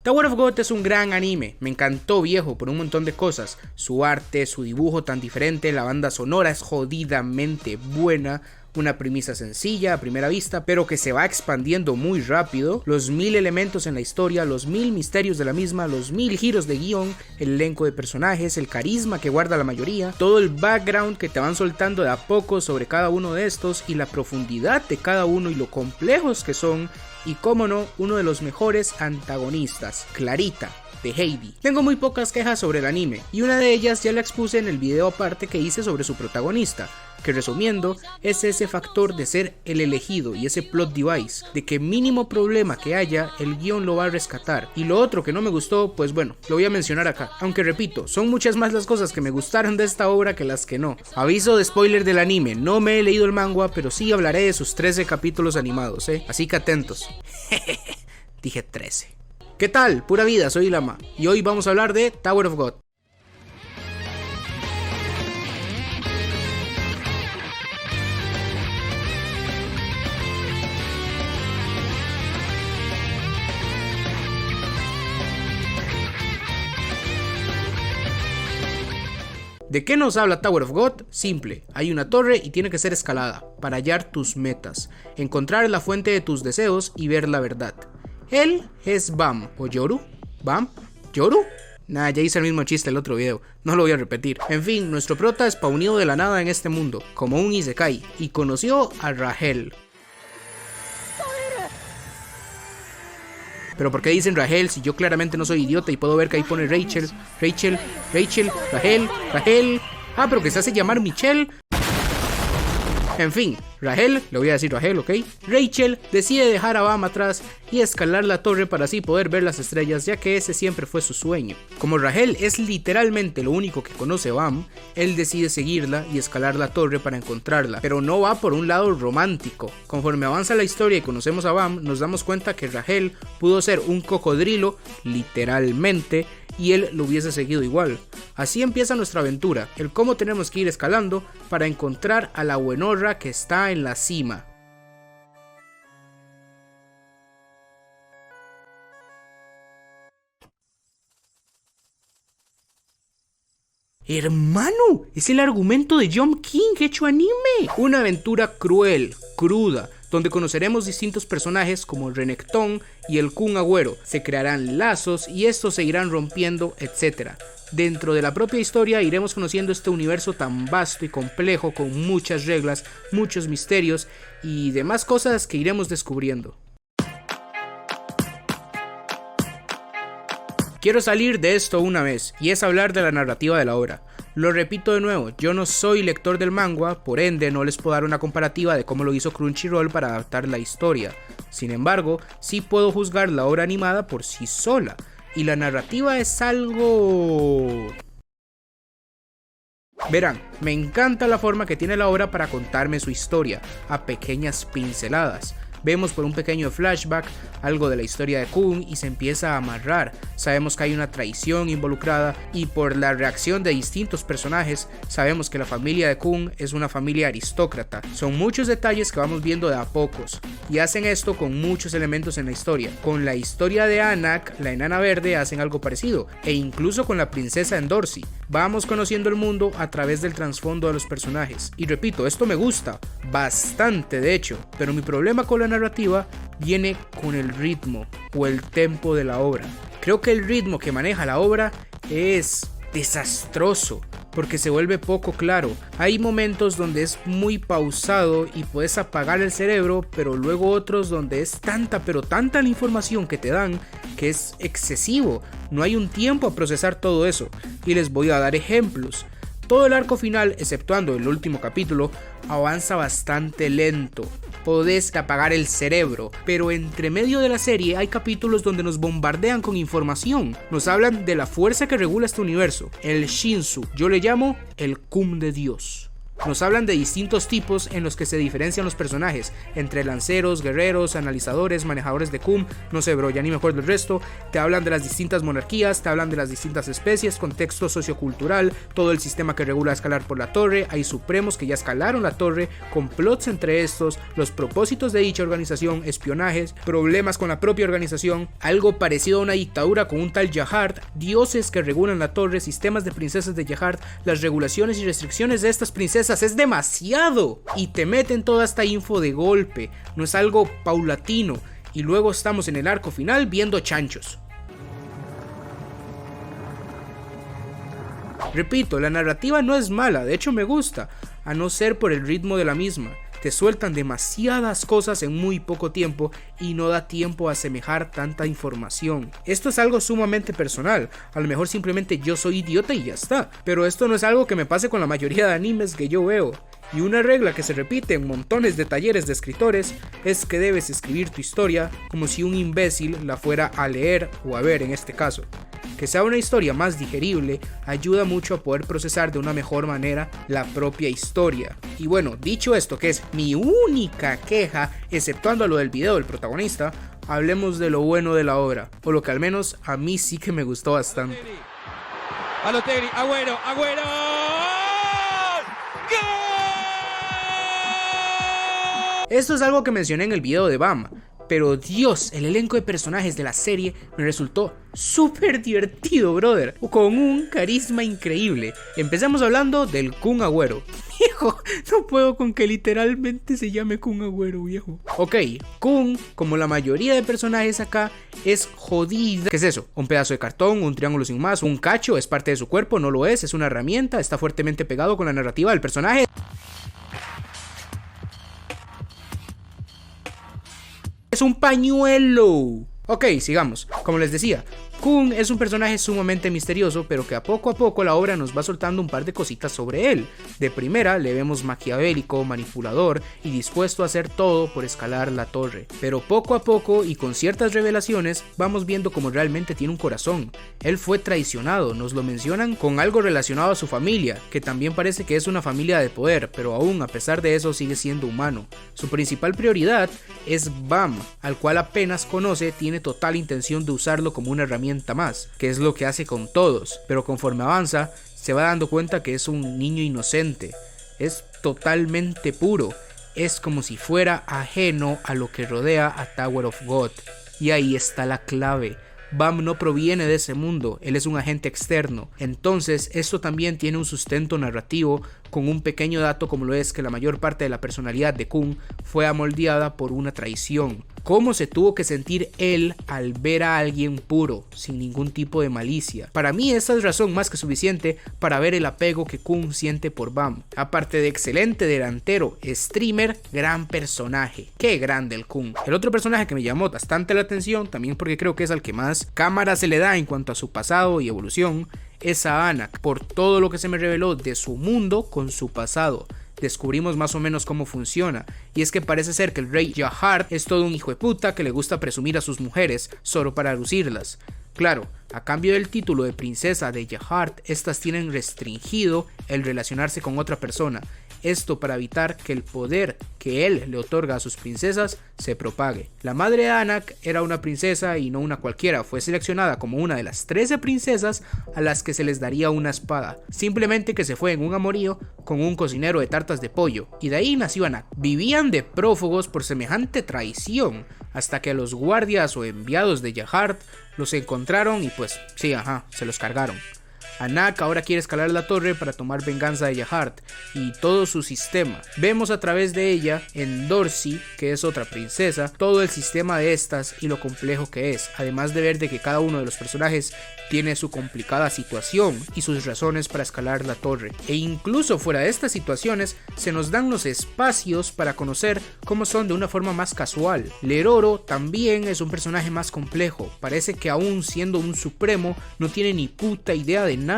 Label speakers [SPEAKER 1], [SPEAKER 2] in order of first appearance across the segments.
[SPEAKER 1] Tower of God es un gran anime, me encantó viejo por un montón de cosas, su arte, su dibujo tan diferente, la banda sonora es jodidamente buena, una premisa sencilla a primera vista, pero que se va expandiendo muy rápido, los 1000 elementos en la historia, los 1000 misterios de la misma, los 1000 giros de guión, el elenco de personajes, el carisma que guarda la mayoría, todo el background que te van soltando de a poco sobre cada uno de estos y la profundidad de cada uno y lo complejos que son, y cómo no, uno de los mejores antagonistas, Clarita, de Heidi. Tengo muy pocas quejas sobre el anime, y una de ellas ya la expuse en el video aparte que hice sobre su protagonista, que resumiendo, es ese factor de ser el elegido y ese plot device, de que mínimo problema que haya, el guión lo va a rescatar. Y lo otro que no me gustó, pues bueno, lo voy a mencionar acá, aunque repito, son muchas más las cosas que me gustaron de esta obra que las que no. Aviso de spoiler del anime, no me he leído el manga, pero sí hablaré de sus 13 capítulos animados, así que atentos. Dije 13. ¿Qué tal? Pura vida, soy Lama, y hoy vamos a hablar de Tower of God. ¿De qué nos habla Tower of God? Simple, hay una torre y tiene que ser escalada para hallar tus metas, encontrar la fuente de tus deseos y ver la verdad. Él es Bam, o Yoru. ¿Bam? ¿Yoru? Nah, ya hice el mismo chiste el otro video, no lo voy a repetir. En fin, nuestro prota spawnó de la nada en este mundo, como un isekai, y conoció a Rahel. Pero ¿por qué dicen Rahel si yo claramente no soy idiota y puedo ver que ahí pone Rachel, Rahel? Ah, pero que se hace llamar Michelle. En fin, Rahel, le voy a decir Rahel, ¿ok? Rachel decide dejar a Bam atrás y escalar la torre para así poder ver las estrellas, ya que ese siempre fue su sueño. Como Rahel es literalmente lo único que conoce a Bam, él decide seguirla y escalar la torre para encontrarla, pero no va por un lado romántico. Conforme avanza la historia y conocemos a Bam, nos damos cuenta que Rahel pudo ser un cocodrilo, literalmente, y él lo hubiese seguido igual. Así empieza nuestra aventura, el cómo tenemos que ir escalando para encontrar a la buenorra que está en la cima. Hermano, es el argumento de Jump King hecho anime. Una aventura cruel, cruda, donde conoceremos distintos personajes como Renekton y el Kun Agüero. Se crearán lazos y estos se irán rompiendo, etc. Dentro de la propia historia iremos conociendo este universo tan vasto y complejo con muchas reglas, muchos misterios y demás cosas que iremos descubriendo. Quiero salir de esto una vez, y es hablar de la narrativa de la obra. Lo repito de nuevo, yo no soy lector del manga, por ende no les puedo dar una comparativa de cómo lo hizo Crunchyroll para adaptar la historia. Sin embargo, sí puedo juzgar la obra animada por sí sola, y la narrativa es algo... Verán, me encanta la forma que tiene la obra para contarme su historia, a pequeñas pinceladas. Vemos por un pequeño flashback algo de la historia de Kun y se empieza a amarrar. Sabemos que hay una traición involucrada y por la reacción de distintos personajes sabemos que la familia de Kun es una familia aristócrata. Son muchos detalles que vamos viendo de a pocos y hacen esto con muchos elementos en la historia. Con la historia de Anak, la enana verde, hacen algo parecido e incluso con la princesa Endorsi. Vamos conociendo el mundo a través del trasfondo de los personajes. Y repito, esto me gusta bastante de hecho, pero mi problema con la narrativa viene con el ritmo o el tempo de la obra. Creo que el ritmo que maneja la obra es desastroso porque se vuelve poco claro. Hay momentos donde es muy pausado y puedes apagar el cerebro, pero luego otros donde es tanta la información que te dan que es excesivo. No hay un tiempo a procesar todo eso y les voy a dar ejemplos. Todo el arco final, exceptuando el último capítulo, avanza bastante lento. Podés apagar el cerebro, pero entre medio de la serie hay capítulos donde nos bombardean con información. Nos hablan de la fuerza que regula este universo, el Shinsu, yo le llamo el Cum de Dios. Nos hablan de distintos tipos en los que se diferencian los personajes, entre lanceros, guerreros, analizadores, manejadores de Qum, no sé bro, ya ni me acuerdo el resto. Te hablan de las distintas monarquías, te hablan de las distintas especies, contexto sociocultural, todo el sistema que regula escalar por la torre, hay supremos que ya escalaron la torre, complots entre estos, los propósitos de dicha organización, espionajes, problemas con la propia organización, algo parecido a una dictadura con un tal Jahart, dioses que regulan la torre, sistemas de princesas de Jahart, las regulaciones y restricciones de estas princesas. Es demasiado y te meten toda esta info de golpe, no es algo paulatino y luego estamos en el arco final viendo chanchos. Repito, la narrativa no es mala, de hecho me gusta, a no ser por el ritmo de la misma. Te sueltan demasiadas cosas en muy poco tiempo y no da tiempo a asemejar tanta información. Esto es algo sumamente personal, a lo mejor simplemente yo soy idiota y ya está, pero esto no es algo que me pase con la mayoría de animes que yo veo. Y una regla que se repite en montones de talleres de escritores es que debes escribir tu historia como si un imbécil la fuera a leer o a ver en este caso. Que sea una historia más digerible ayuda mucho a poder procesar de una mejor manera la propia historia. Y bueno, dicho esto, que es mi única queja, exceptuando lo del video del protagonista, hablemos de lo bueno de la obra, o lo que al menos a mí sí que me gustó bastante.
[SPEAKER 2] Balotelli, Agüero.
[SPEAKER 1] Esto es algo que mencioné en el video de Bam, pero Dios, el elenco de personajes de la serie me resultó súper divertido, brother, con un carisma increíble. Empezamos hablando del Kun Agüero. Viejo, no puedo con que literalmente se llame Kun Agüero, viejo. Ok, Kun, como la mayoría de personajes acá, es jodida. ¿Qué es eso? Un pedazo de cartón, un triángulo sin más, un cacho, es parte de su cuerpo, no lo es una herramienta, está fuertemente pegado con la narrativa del personaje. Es un pañuelo. Ok, sigamos. Como les decía, Kun es un personaje sumamente misterioso, pero que a poco la obra nos va soltando un par de cositas sobre él. De primera le vemos maquiavélico, manipulador y dispuesto a hacer todo por escalar la torre. Pero poco a poco y con ciertas revelaciones vamos viendo cómo realmente tiene un corazón. Él fue traicionado, nos lo mencionan con algo relacionado a su familia, que también parece que es una familia de poder, pero aún a pesar de eso sigue siendo humano. Su principal prioridad es Bam, al cual apenas conoce, tiene total intención de usarlo como una herramienta más, que es lo que hace con todos, pero conforme avanza se va dando cuenta que es un niño inocente, es totalmente puro, es como si fuera ajeno a lo que rodea a Tower of God, y ahí está la clave. Bam no proviene de ese mundo, él es un agente externo. Entonces esto también tiene un sustento narrativo con un pequeño dato como lo es que la mayor parte de la personalidad de Kun fue amoldeada por una traición. ¿Cómo se tuvo que sentir él al ver a alguien puro, sin ningún tipo de malicia? Para mí esa es razón más que suficiente para ver el apego que Kun siente por Bam. Aparte de excelente delantero, streamer, gran personaje. Qué grande el Kun. El otro personaje que me llamó bastante la atención, también porque creo que es al que más cámara se le da en cuanto a su pasado y evolución, es a Anak, por todo lo que se me reveló de su mundo con su pasado. Descubrimos más o menos cómo funciona, y es que parece ser que el rey Jahart es todo un hijo de puta que le gusta presumir a sus mujeres solo para lucirlas. Claro, a cambio del título de princesa de Jahart, estas tienen restringido el relacionarse con otra persona, esto para evitar que el poder que él le otorga a sus princesas se propague. La madre de Anak era una princesa y no una cualquiera, fue seleccionada como una de las 13 princesas a las que se les daría una espada, simplemente que se fue en un amorío con un cocinero de tartas de pollo, y de ahí nació Anak. Vivían de prófugos por semejante traición, hasta que los guardias o enviados de Jahart los encontraron y pues sí, se los cargaron. Anak ahora quiere escalar la torre para tomar venganza de Jahart y todo su sistema. Vemos a través de ella en Dorsey, que es otra princesa, todo el sistema de estas y lo complejo que es, además de ver de que cada uno de los personajes tiene su complicada situación y sus razones para escalar la torre. E incluso fuera de estas situaciones se nos dan los espacios para conocer cómo son de una forma más casual. Leroro también es un personaje más complejo, parece que aún siendo un supremo no tiene ni puta idea de nada.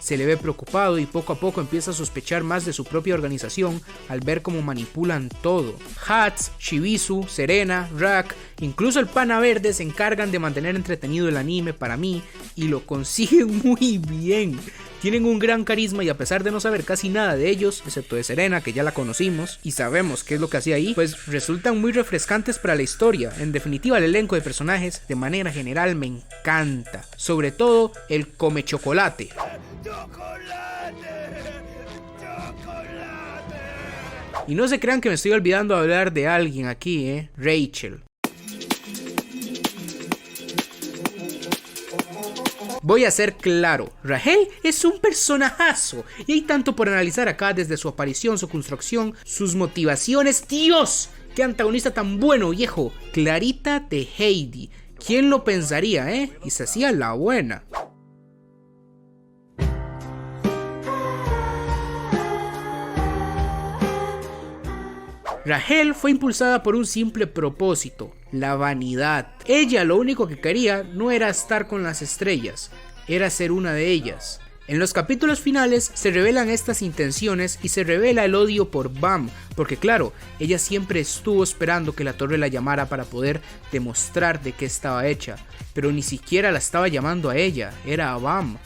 [SPEAKER 1] Se le ve preocupado y poco a poco empieza a sospechar más de su propia organización al ver cómo manipulan todo. Hats, Shibizu, Serena, Rack, incluso el Pana Verde se encargan de mantener entretenido el anime para mí y lo consiguen muy bien. Tienen un gran carisma y a pesar de no saber casi nada de ellos, excepto de Serena, que ya la conocimos y sabemos qué es lo que hacía ahí, pues resultan muy refrescantes para la historia. En definitiva, el elenco de personajes de manera general me encanta, sobre todo el come chocolate. Y no se crean que me estoy olvidando de hablar de alguien aquí, Rachel. Voy a ser claro, Rahel es un personajazo y hay tanto por analizar acá, desde su aparición, su construcción, sus motivaciones. ¡Dios! ¡Qué antagonista tan bueno, viejo! Clarita de Heidi. ¿Quién lo pensaría, Y se hacía la buena. Rahel fue impulsada por un simple propósito, la vanidad. Ella lo único que quería no era estar con las estrellas, era ser una de ellas. En los capítulos finales se revelan estas intenciones y se revela el odio por Bam, porque claro, ella siempre estuvo esperando que la torre la llamara para poder demostrar de qué estaba hecha, pero ni siquiera la estaba llamando a ella, era a Bam.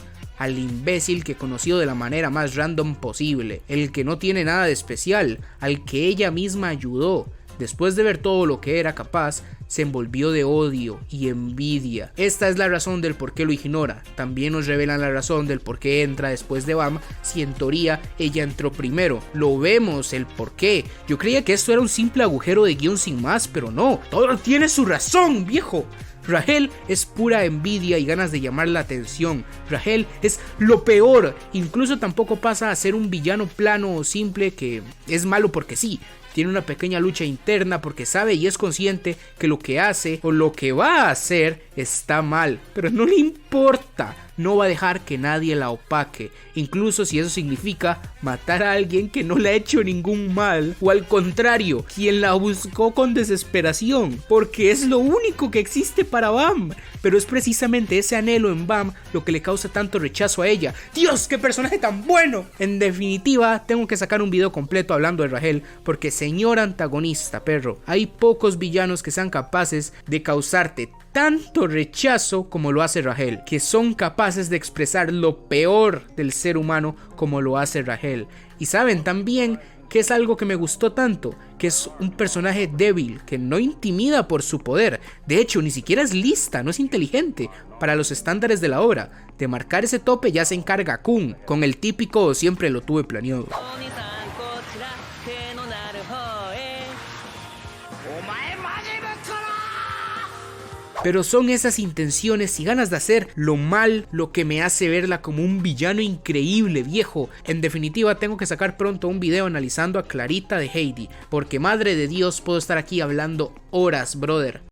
[SPEAKER 1] Al imbécil que conoció de la manera más random posible, el que no tiene nada de especial, al que ella misma ayudó. Después de ver todo lo que era capaz, se envolvió de odio y envidia. Esta es la razón del por qué lo ignora. También nos revelan la razón del por qué entra después de Bam, si en teoría ella entró primero. Lo vemos el por qué. Yo creía que esto era un simple agujero de guión sin más, pero no, todo tiene su razón, viejo. Rahel es pura envidia y ganas de llamar la atención. Rahel es lo peor. Incluso tampoco pasa a ser un villano plano o simple que es malo porque sí. Tiene una pequeña lucha interna porque sabe y es consciente que lo que hace o lo que va a hacer está mal, pero no le importa. No va a dejar que nadie la opaque, incluso si eso significa matar a alguien que no le ha hecho ningún mal, o al contrario, quien la buscó con desesperación, porque es lo único que existe para Bam. Pero es precisamente ese anhelo en Bam lo que le causa tanto rechazo a ella. ¡Dios, qué personaje tan bueno! En definitiva, tengo que sacar un video completo hablando de Rahel, porque señor antagonista, perro, hay pocos villanos que sean capaces de causarte tanto rechazo como lo hace Rahel, que son capaces de expresar lo peor del ser humano como lo hace Rahel. Y saben también que es algo que me gustó tanto, que es un personaje débil, que no intimida por su poder. De hecho, ni siquiera es lista, no es inteligente. Para los estándares de la obra, de marcar ese tope ya se encarga Kun, con el típico siempre lo tuve planeado. Pero son esas intenciones y ganas de hacer lo mal lo que me hace verla como un villano increíble, viejo. En definitiva, tengo que sacar pronto un video analizando a Clarita de Heidi, porque madre de Dios, puedo estar aquí hablando horas, brother.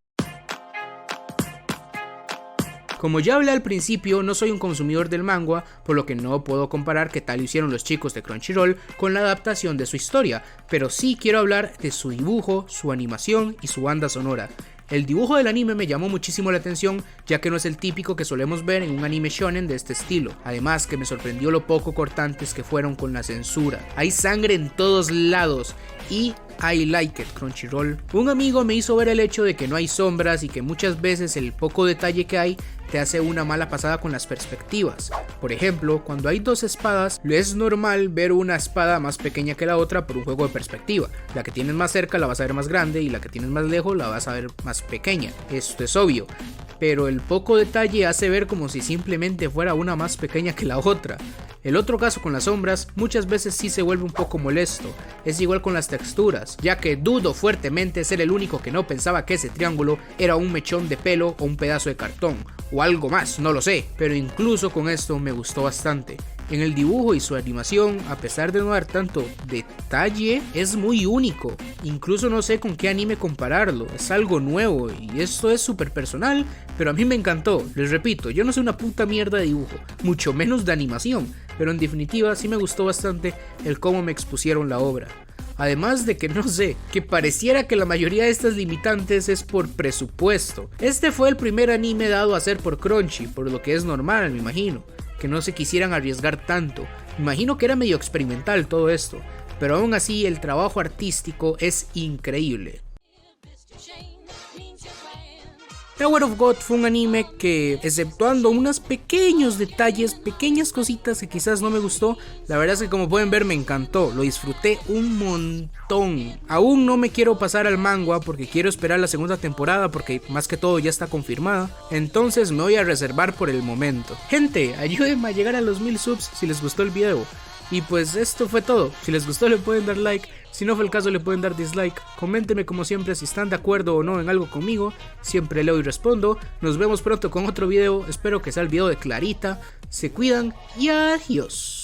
[SPEAKER 1] Como ya hablé al principio, no soy un consumidor del manga, por lo que no puedo comparar qué tal lo hicieron los chicos de Crunchyroll con la adaptación de su historia, pero sí quiero hablar de su dibujo, su animación y su banda sonora. El dibujo del anime me llamó muchísimo la atención, ya que no es el típico que solemos ver en un anime shonen de este estilo. Además que me sorprendió lo poco cortantes que fueron con la censura. Hay sangre en todos lados y I like it, Crunchyroll. Un amigo me hizo ver el hecho de que no hay sombras y que muchas veces el poco detalle que hay te hace una mala pasada con las perspectivas. Por ejemplo, cuando hay dos espadas, es normal ver una espada más pequeña que la otra por un juego de perspectiva. La que tienes más cerca la vas a ver más grande y la que tienes más lejos la vas a ver más pequeña. Esto es obvio. Pero el poco detalle hace ver como si simplemente fuera una más pequeña que la otra. El otro caso con las sombras muchas veces sí se vuelve un poco molesto. Es igual con las texturas, ya que dudo fuertemente ser el único que no pensaba que ese triángulo era un mechón de pelo o un pedazo de cartón, o algo más, no lo sé, pero incluso con esto me gustó bastante. En el dibujo y su animación, a pesar de no dar tanto detalle, es muy único. Incluso no sé con qué anime compararlo, es algo nuevo y esto es súper personal, pero a mí me encantó. Les repito, yo no soy una puta mierda de dibujo, mucho menos de animación, pero en definitiva sí me gustó bastante el cómo me expusieron la obra. Además de que no sé, que pareciera que la mayoría de estas limitantes es por presupuesto. Este fue el primer anime dado a hacer por Crunchy, por lo que es normal, me imagino, que no se quisieran arriesgar tanto. Me imagino que era medio experimental todo esto, pero aún así el trabajo artístico es increíble. Tower of God fue un anime que, exceptuando unos pequeños detalles, pequeñas cositas que quizás no me gustó, la verdad es que como pueden ver me encantó, lo disfruté un montón. Aún no me quiero pasar al manga porque quiero esperar la segunda temporada porque más que todo ya está confirmada, entonces me voy a reservar por el momento. Gente, ayúdenme a llegar a los 1000 subs si les gustó el video. Y pues esto fue todo, si les gustó le pueden dar like, si no fue el caso le pueden dar dislike, coméntenme como siempre si están de acuerdo o no en algo conmigo, siempre leo y respondo, nos vemos pronto con otro video, espero que sea el video de Clarita, se cuidan y adiós.